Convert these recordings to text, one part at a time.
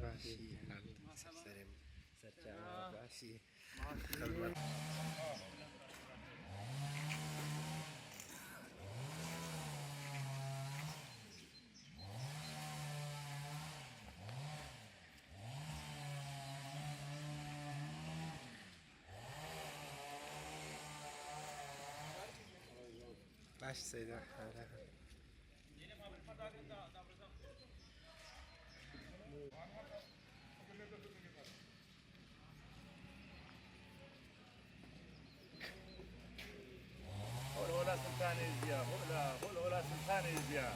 باشی سرم سرچاوه باشی خدمت باش سیدا ولا سلطان يزيا ولا سلطان يزيا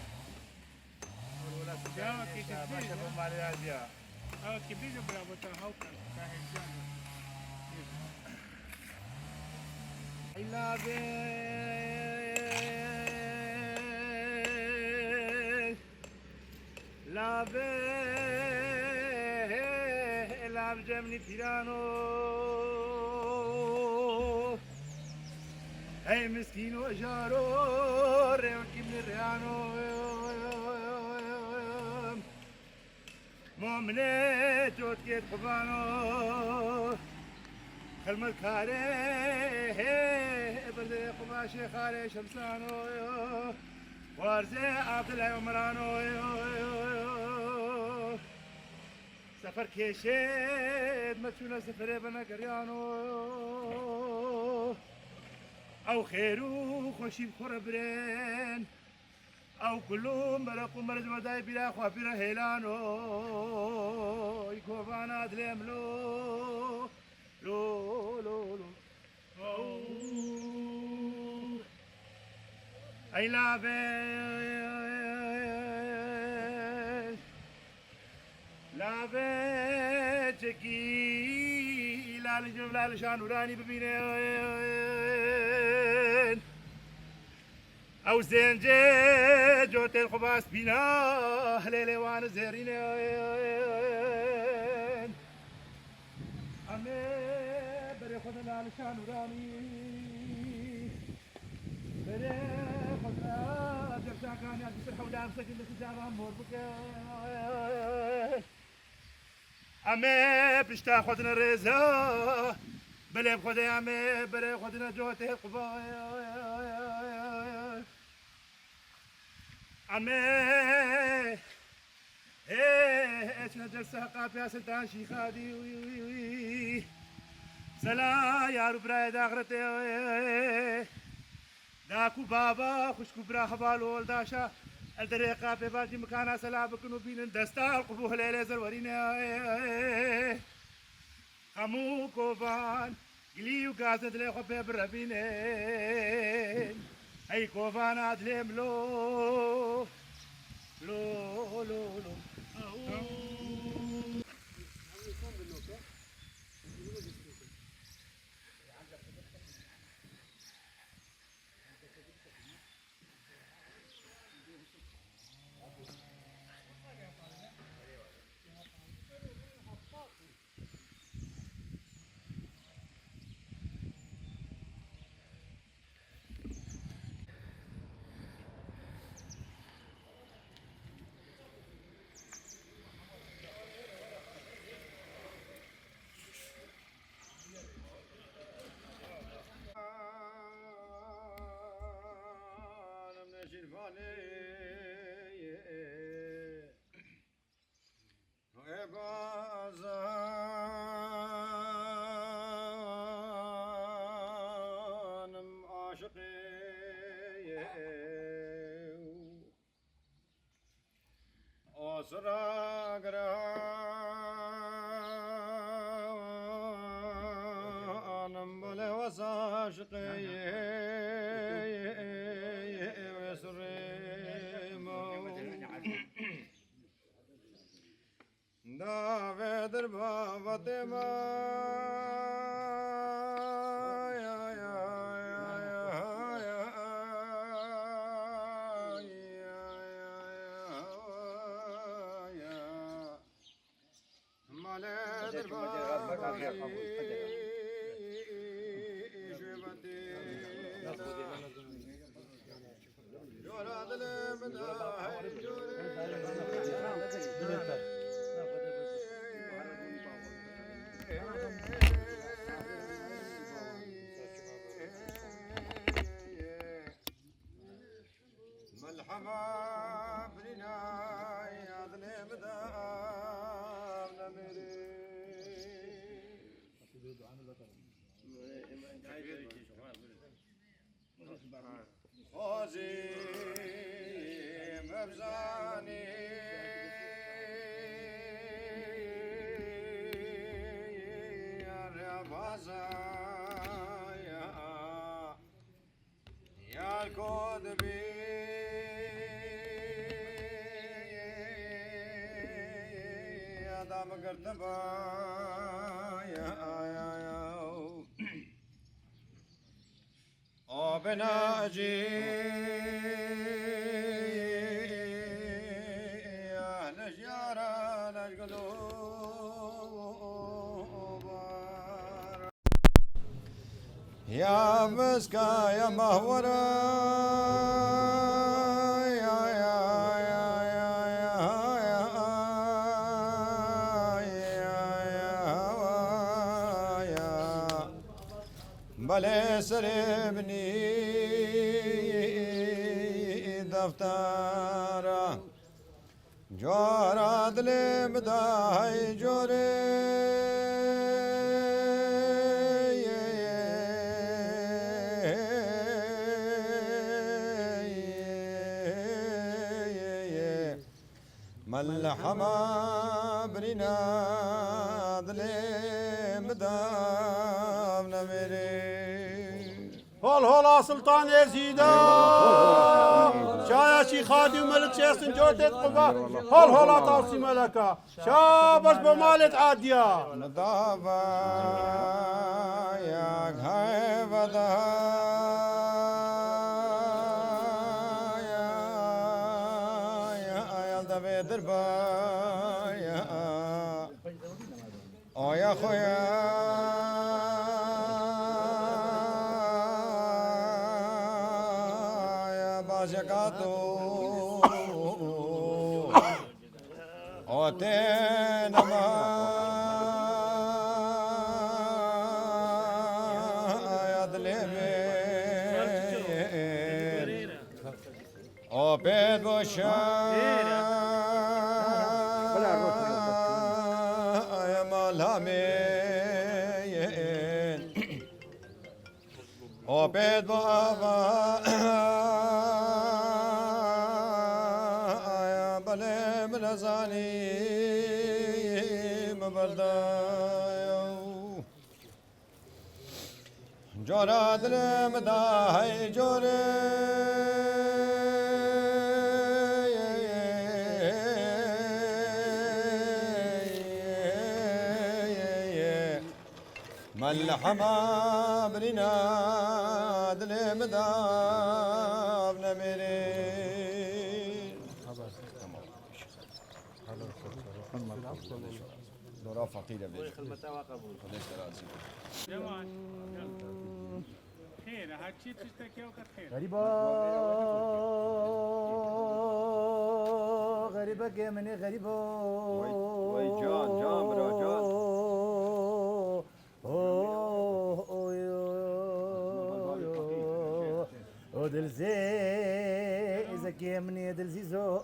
ولا سلطان يزيا ما شافوا مالي يزيا كبيرة برافو تهاوكا كاهجان إلا بيه لا بيه لا بجمني بيرانو هاي مسكين وجارو ريوكي من الريانو مؤمنة جوت كيت قبانو خلمت كاري بردي قماشي خاري شمسانو وارزي عبد الله عمرانو سفر كيشيد متشونا سفري بنا قريانو او خيرو خوشي بخور برين او كلهم برقو مرز مداي بلا خوا بلا هيلانو يكوفانا دليم لو لو لو لو اي لا بيش لا بيشكي لا لجم لا لشان وراني ببينين او زنجي جوت الخباس بينا ليلي وانا زيرين امي بري خدنا لشان وراني بري خدنا جرسا كان يا بسر حولا مسكين لسجابا مور بك امي بشتا خدنا رزا بلي بخدي امي بري خدنا جوت الخباس امي ايش نجلس قاف يا سلطان شيخادي وي وي وي سلا يا رب رايد اخرتي داكو بابا خشكو برا حبالو داشا الدري قاف باجي مكانا سلا بكنو بين دستا القبوه ليلة زرورين خمو كوفان قليو قازد لي خبي بربينين اي كوفان ادلم لو لو لو لو أسرى قرانم بلا وساشقي داود البابة ما خوزي مبزاني يا بازايا يا الكذبي يا دام قرتبا يا او بناجي يا نجارة نجقلوب يا مسكا يا مهورة يا يا يا يا يا يا يا بلي سربني دفترة جوراد لي بداي جوري ملحمة بريناد لي مدام نمري هول هولا سلطان يزيدا شايا شي خادي وملك شيخ سنجوتة قبا هول هولا طاوسي ملكا شابش بمالة عادية نضافة يا هيبة يا دبي دربا يا خويا جگاتو اوتے نما ادلے میں او بيد بوشا يا ملامين او بيد بابا زاني مبردايو جورا دل مداي جوري ملحمة برينا دل مداب نمري دورة فقيرة بيجي جماعة خير هاتشي تشتكي وقت خير غريبة غريبة كمني غريبة وي جان برا جان دلزي إذا كمني دلزي زو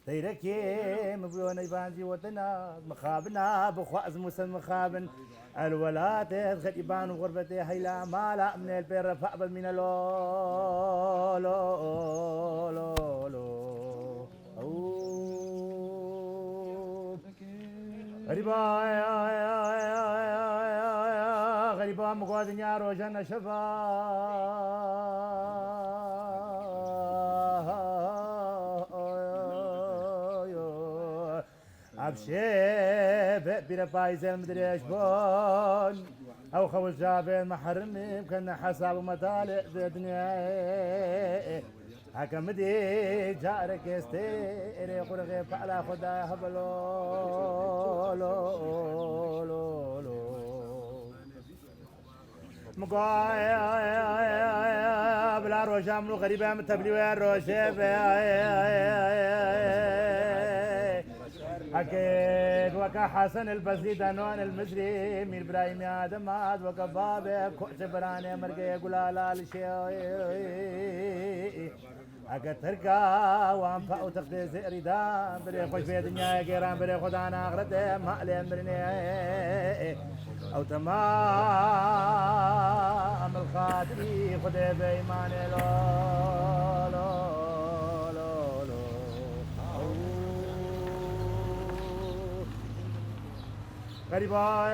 تيركي مبيون يبانجي وطنا مخابنا بخواز مسن مخابن الولات خطيبان وغربتي هيلا مالا من البير رفع من لو لو لو لو غريبا غريبا مقوادن يا روجان شفا أبشيب بلا بايزة مدري ايش بون أو خوز جابين محرمي كنا حساب مطالع الدنيا حكم دي جارك يستيري قرغي فعلا خدا هبلو لو لو لو مقايا بلا روشا منو غريبة متبلي روشيب أكيد وكا حسن البزيد أنوان المزري من إبراهيم آدم عاد وكا بابي كوش براني مرقي قلالا لشي هكا تركا وانفع وتقدي زئري دام بري خوش في دنيا قيران بري خدانا اغرده ما علي مرني او تمام الخاطري خدي بيماني لو لو لو لو غريبا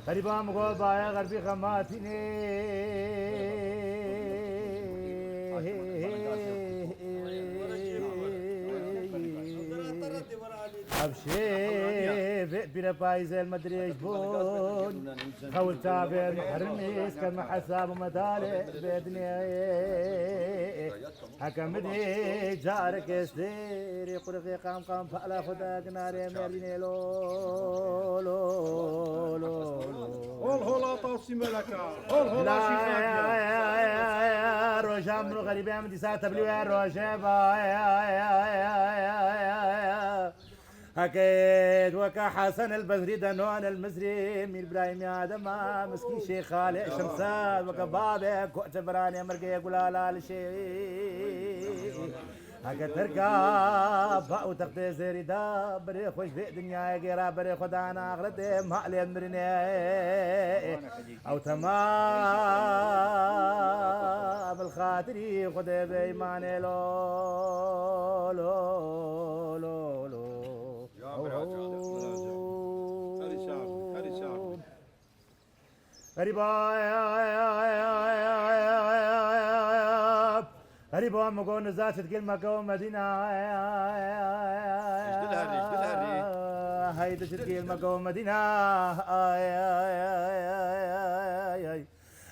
غريبا مقول بايا غربي خماتيني ابشي بينا بايز المدري ايش بون خول تابع محرميس كان محساب ومدالي بيدني حكمني جارك يسدير قرقي قام قام فعلا خداك ناري مريني لو لو لو هول هولا طاسي ملكا هول هولا يا روجا من غريب يا مدي ساعة تبليو يا روجا أكيد وكا حسن البزري دنون المزري مير إبراهيم يا دما مسكين شيخ خالق شمساد وكا بابك كوت براني مرقي قولا لا لشي هكا تركب باو تقدي زيري دا بري خوش في دنيا غيرا بري خدانا اغردي مالي مرني او تمام الخاطري خدي بيماني لو لو لو لو غريبا غريبا مقول نزات كلمة قوم مدينة هاي تشتكي قوم مدينة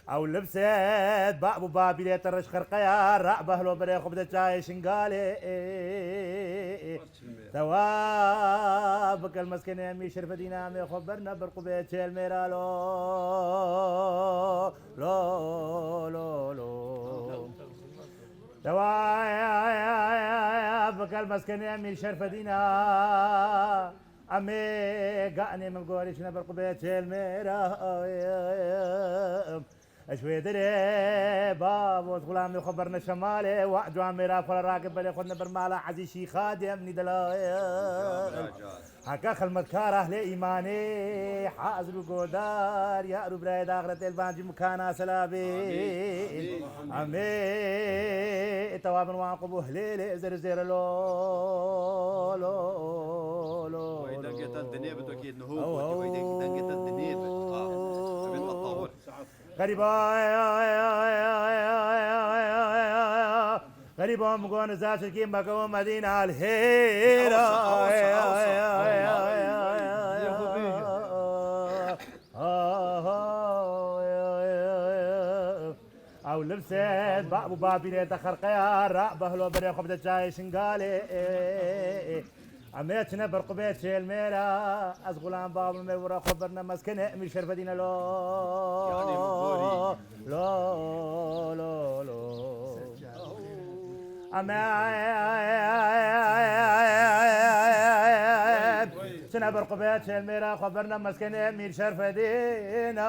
او لبست بابو بابي لي ترش خرقيا رعبه لو بريخو بدا جاي شنقالي ثوابك المسكين يمي شرف دينامي خبرنا برقبيت الميرا لو لو لو لو ثوابك المسكين يمي شرف دينا امي قاني من قولي شنا برقبيت الميرا اشوي دري باب وغلامي وخبرنا شمالي وعد عميرا فلا راكب بلي خدنا برمالا عزيشي خادم ندلا هكا خل كاره لايماني حازر وقودار يا رب رايد اخرة البانجي مكانا سلابي امي توابن واقب وهليلي زر زر لو لو لو وإذا قلت الدنيا بدو أكيد نهوب وإذا قلت الدنيا بدو غريبا غريبا مقون زاشر كيم بقوا مدينة الهيرة او لبست بابو بابي لي تخرقيا رعبه لو بري خبز جاي شنقالي عميتنا برقبيت الميرا از غلام باب الميورا خبرنا مسكنه من شرفدينا لو لو لو لو سنة برقبيت الميرا خبرنا مسكنه من شرفدينا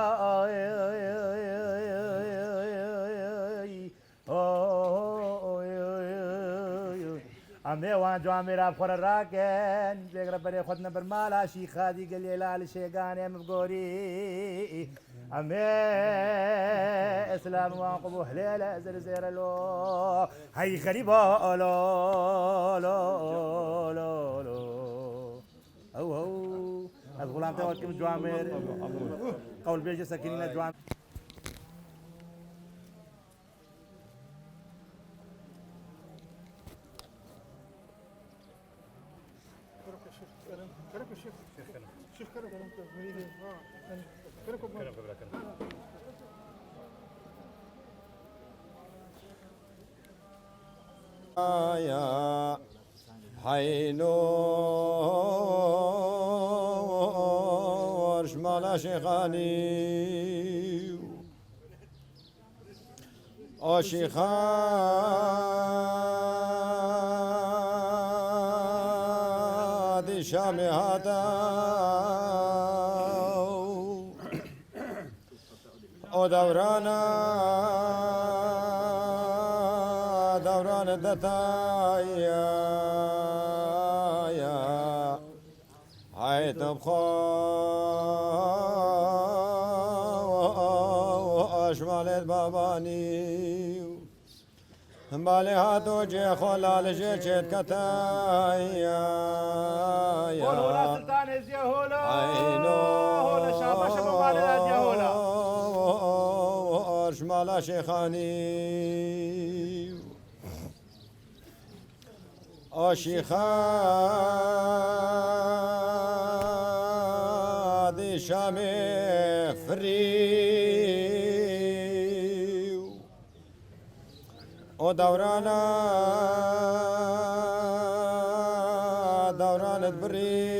امي وان جو امير افخر الراكن بيقرا بري خدنا برمالا شي خادي قال لي لا لشيغاني مبقوري امي اسلام واقبو حليله زرزير لو هاي غريبه لو لو لو لو او الغلام تاعك كيف جوامير قول بيجي ساكنين جوامير يا حينور شمال شيخاني او شيخان شامي هذا دوران دتايا يا هاي تبخو أشمال الباباني بالي هاتو جي خلال جيشت كتايا هولا سلطان ازيا هولا عينو هولا شاباش ابو مالك ازيا هولا أشمال شيخاني أشيخادي شامي فري دوران بري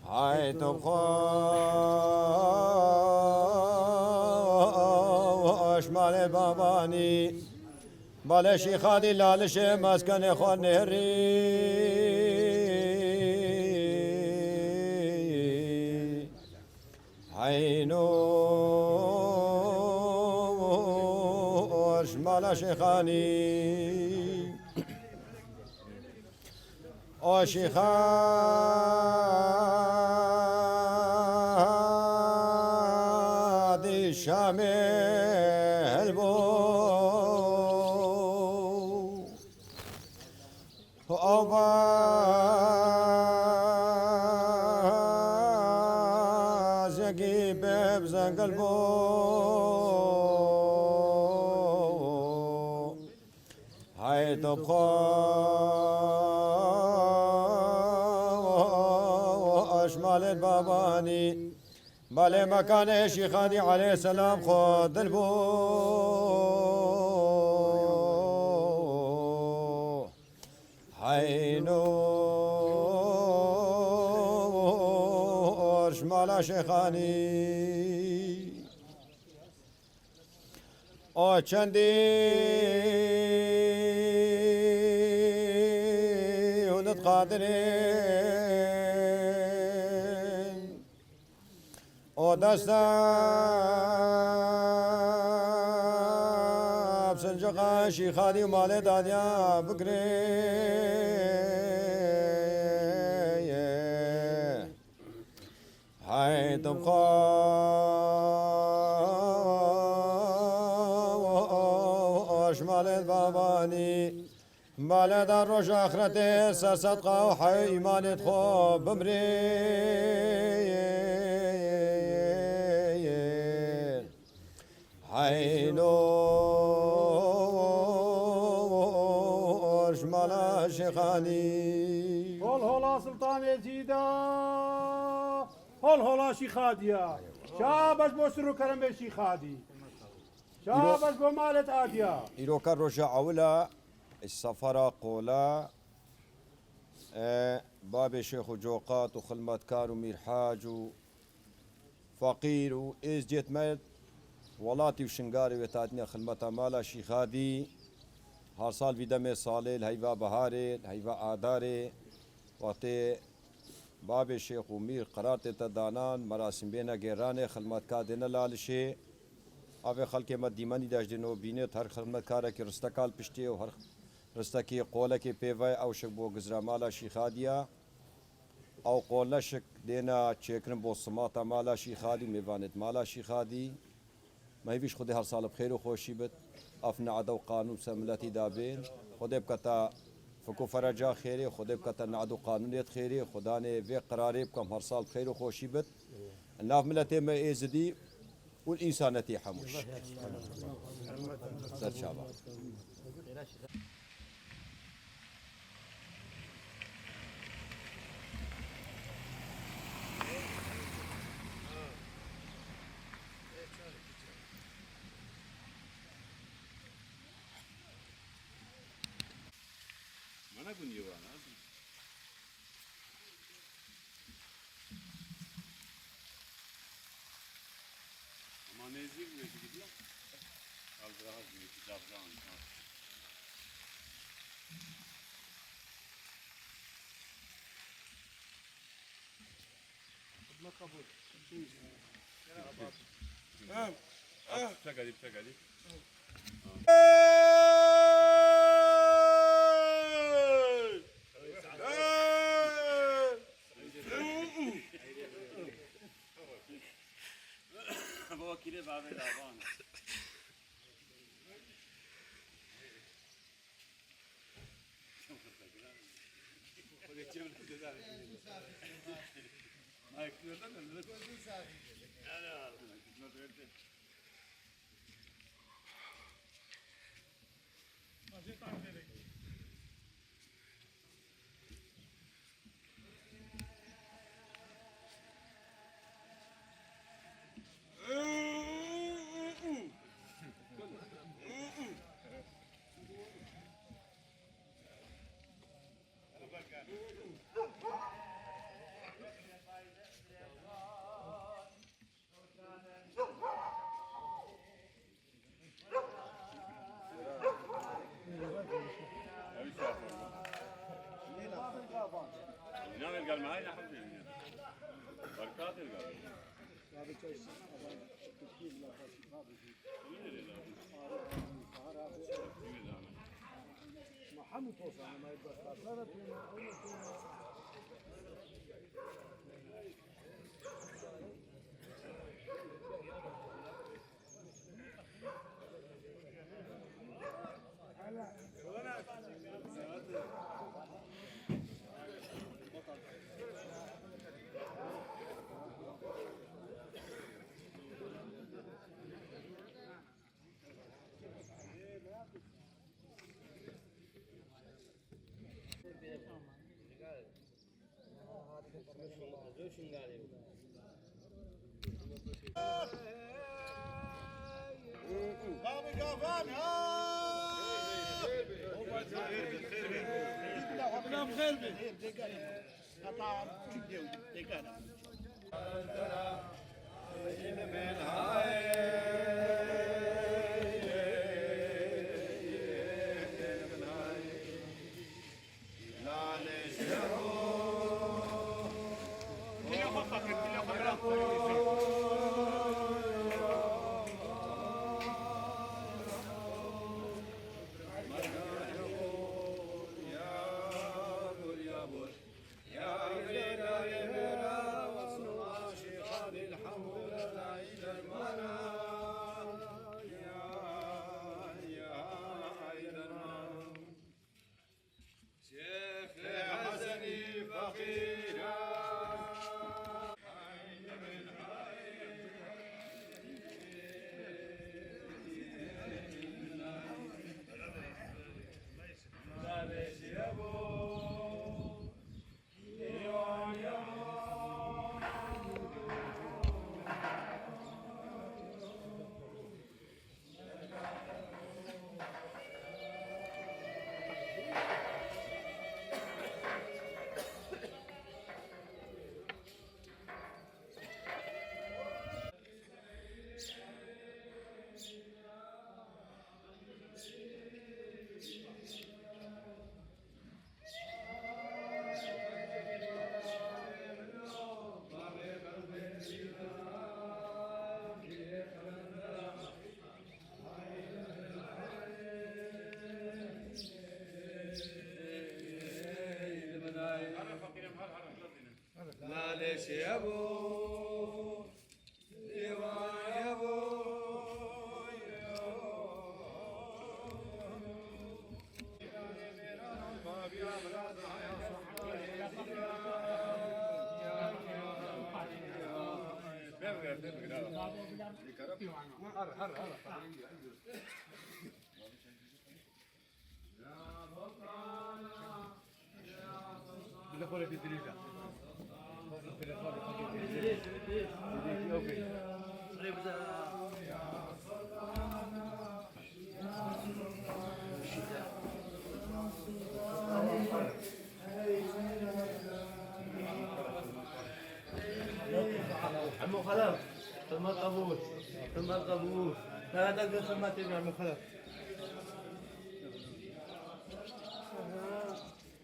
هاي تبخو أشمال باباني بالشي خادي لالش مسكن خون نهري عينو أشمال شيخاني أشيخادي شامل بو أوباز يجيب بزنقل بو هاي تبخو أشمال الباباني بالي مكان شيخاني عليه السلام خود البو عينو أشمال شيخاني او چندی هنت قادرين او دستا بسنجقا شيخاني ومالي داديا بقري هاي تبقى أشمال الباباني بلد الرش آخرته صدقة وحي إيمان تخوب بمري عينو أشمال شيخاني هول هولا سلطان يزيدا هول هولا شيخاديا شابش بو سرو كرم بشيخادي شابش بو مالت آديا إيرو كان رجع عولا السفرة قولا باب شيخ جوقات وخلمات كار ومير حاج وفقير وإز جيت مد ولاتي وشنقاري وتاتني خلمتا مالا شيخادي هر سال في دم صالح الهيفا بهاري الهيفا آداري وقتي باب الشيخ ومير قرارت تدانان مراسم بينا غيراني خدمات كادنا لالشي اوه خلق مديماني داش دينو بينت هر خدمت كارا كي رستقال پشتي و هر رستقي قوله كي بيواي او شك بو گزرا مالا شيخاديا او قوله شك دينا چيكن بو سماتا مالا شيخادي ميوانت مالا شيخادي ما يبيش خدي هر سال بخير وخوشي بت افنا عدو قانون سملتي دابين خدي بكتا فكو فرجا خيري خدي بكتا نعدو قانونيت خيري خداني في قراري بكم هر سال بخير وخوشي بت الناف ملتي ما ايزدي والإنسانتي حموش سر شابا وكيل باب الأبان نعم القلب معي يا حبيبي بركات القلب معلش يا ابو ديوان يا ابو عمو خلف ثم القبول ثم القبول لا تقدر ثم تبني عمو خلف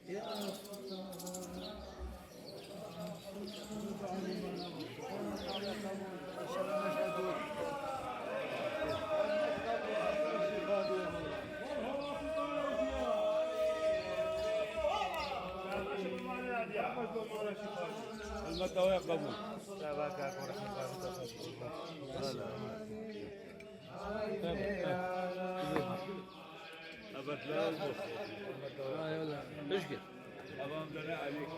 يا المدة ويا قبول أبد لا يبص تشكر أمام لنا عليك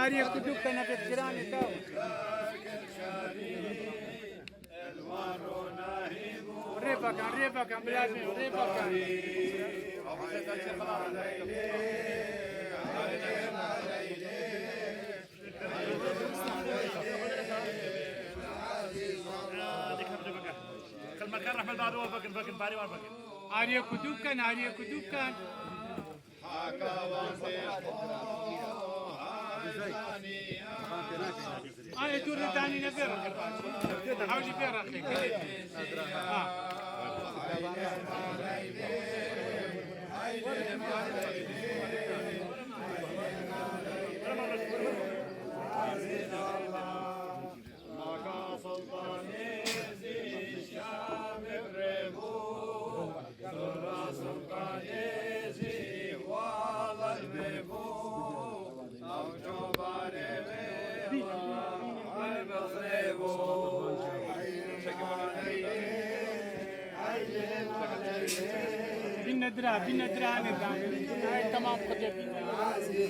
هاري كدوب كان بذكراني تاو ريبا كان بلازم ريبا كان المكان رحمة الله وبكن باري وبكن هاري كدوب كان أنا تقول داني نبيرك حاولي بيرك بالندرة هاي تمام قد بالندرة